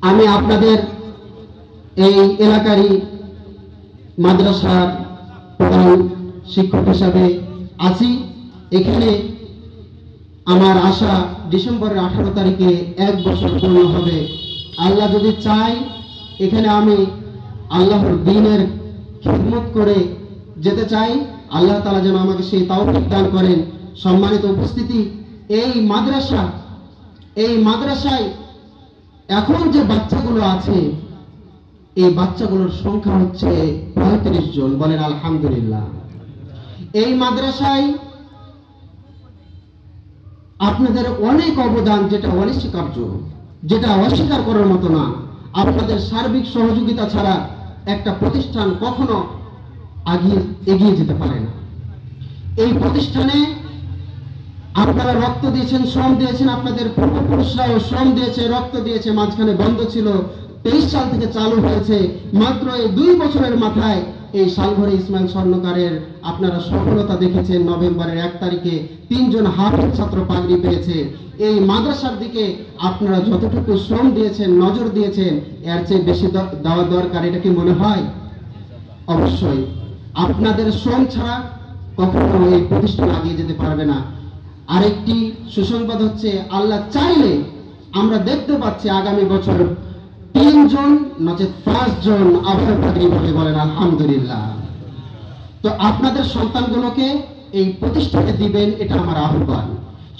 আমি আপনাদের এই এলাকারই মাদ্রাসার প্রধান শিক্ষক হিসাবে আছি। এখানে আমার আশা ডিসেম্বরের 18 তারিখে 1 বছর পূর্ণ হবে। আল্লাহ যদি চায় এখানে আমি আল্লাহর দ্বীনের খিদমত করে যেতে চাই। আল্লাহ তাআলা যেন আমাকে সেই তৌফিক দান করেন। সম্মানিত উপস্থিতি, এই মাদ্রাসায় এখন যে বাচ্চাগুলো আছে, এই বাচ্চাগুলোর সংখ্যা হচ্ছে 35 জন। বলেন আলহামদুলিল্লাহ। এই মাদ্রাসায় আপনাদের অনেক অবদান, যেটা অনস্বীকার্য, যেটা অস্বীকার করার মতো না। আপনাদের সার্বিক সহযোগিতা ছাড়া একটা প্রতিষ্ঠান কখনো এগিয়ে যেতে পারে না। এই প্রতিষ্ঠানে আপনারা রক্ত দিয়েছেন, শ্রম দিয়েছেন, আপনাদের পূর্বপুরুষরাও শ্রম দিয়েছে, রক্ত দিয়েছে। মাঝখানে বন্ধ ছিল, 23 সাল থেকে চালু হয়েছে। মাত্র এই 2 বছরের মাথায় এই সালঘরে ইসমাইল স্বর্ণকারের আপনারা সফলতা দেখেছেন। নভেম্বরের 1 তারিখে 3 জন হাফেজ ছাত্র পাগড়ি পেয়েছে। এই মাদ্রাসার দিকে আপনারা যতটুকু শ্রম দিয়েছেন, নজর দিয়েছেন, এর চেয়ে বেশি দেওয়া দরকার। এটা কি মনে হয়? অবশ্যই। আপনাদের শ্রম ছাড়া কখনো এই প্রতিষ্ঠান এগিয়ে যেতে পারবে না। আরেকটি সুসংবাদ হচ্ছে, আল্লাহ চাইলে আমরা দেখতে পাচ্ছি আগামী বছর 3 জন নচেত 5 জন আবার পাগড়ি পাবে। বলেন আলহামদুলিল্লাহ। তো আপনাদের সন্তানগুলোকে এই প্রতিষ্ঠানে দিবেন, এটা আমার আহ্বান।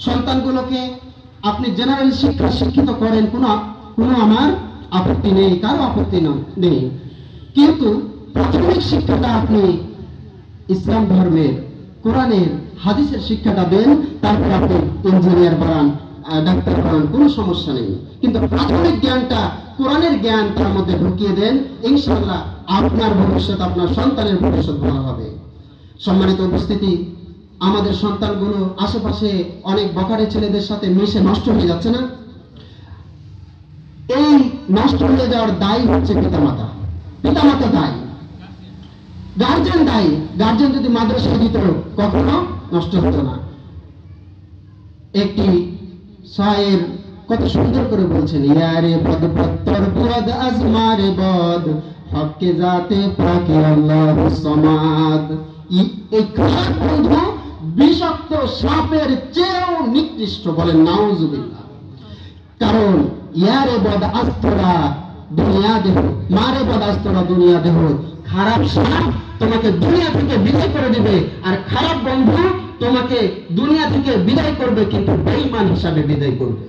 সন্তানগুলোকে আপনি জেনারেল শিক্ষিত করেন, কোনো আমার আপত্তি নেই, কারো আপত্তি নেই। কিন্তু প্রাথমিক শিক্ষাটা আপনি ইসলাম ধর্মের, কোরআনের, হাদিসের শিক্ষাটা দেন। তারপর আপনি ইঞ্জিনিয়ার বানান, ডাক্তার বানান, কোনো সমস্যা নেই। কিন্তু প্রাথমিক জ্ঞানটা, কোরআনের জ্ঞান তার মধ্যে ঢুকিয়ে দেন। ইনশাআল্লাহ আপনার ভবিষ্যৎ, আপনার সন্তানের ভবিষ্যৎ ভালো হবে। সম্মানিত উপস্থিতি, আমাদের সন্তানগুলো আশেপাশে অনেক বখাটে ছেলেদের সাথে মিশে নষ্ট হয়ে যাচ্ছে না? এই নষ্ট হয়ে যাওয়ার দায়ী হচ্ছে পিতামাতা দায়ী, গার্জেন দায়ী। গার্জেন যদি মাদ্রাসায় দিত, কখনো নষ্ট হতো না। একটি শায়ের কত সুন্দর করে বলছেন, ইয়ারে বদ পত্তর বদ আজমারে বদ হককে জাতে পাকে আল্লাহু সামাদ। এই খারাপ বন্ধু বিষাক্ত সাপের চেয়েও নিকৃষ্ট। বলেন নাউজুবিল্লাহ। কারণ ইয়ারে বদ আস্তরা দুনিয়া দেহ, মারে বদ আস্তরা দুনিয়া দেহ। খারাপ সাপ তোমাকে দুনিয়া থেকে বিদায় করে দিবে, আর খারাপ বন্ধু তোমাকে দুনিয়া থেকে বিদায় করবে, কিন্তু বেঈমান হিসাবে বিদায় করবে।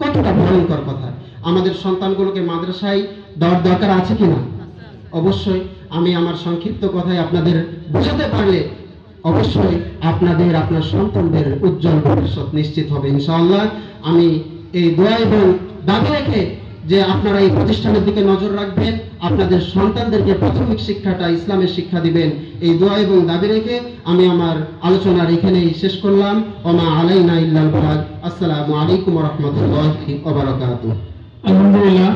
কতটা ভয়ঙ্কর কথা। আমাদের সন্তানগুলোকে মাদ্রাসায় দেওয়ার দরকার আছে কিনা? অবশ্যই। আমি আমার সংক্ষিপ্ত কথায় আপনাদের বোঝাতে পারলে অবশ্যই আপনার সন্তানদের উজ্জ্বল ভবিষ্যৎ নিশ্চিত হবে ইনশাআল্লাহ। আমি এই দোয়া এবং দাবি রেখে যে আপনারা এই প্রতিষ্ঠানের দিকে নজর রাখবেন, আপনাদের সন্তানদেরকে প্রাথমিক শিক্ষাটা ইসলামের শিক্ষা দিবেন, এই দোয়া এবং দাবি রেখে আমি আমার আলোচনার এখানেই শেষ করলাম। ওমা আলাইনা ইল্লাল বালাগ। আসসালামু আলাইকুম ওয়া রাহমাতুল্লাহি ওয়া বারাকাতুহু। আলহামদুলিল্লাহ।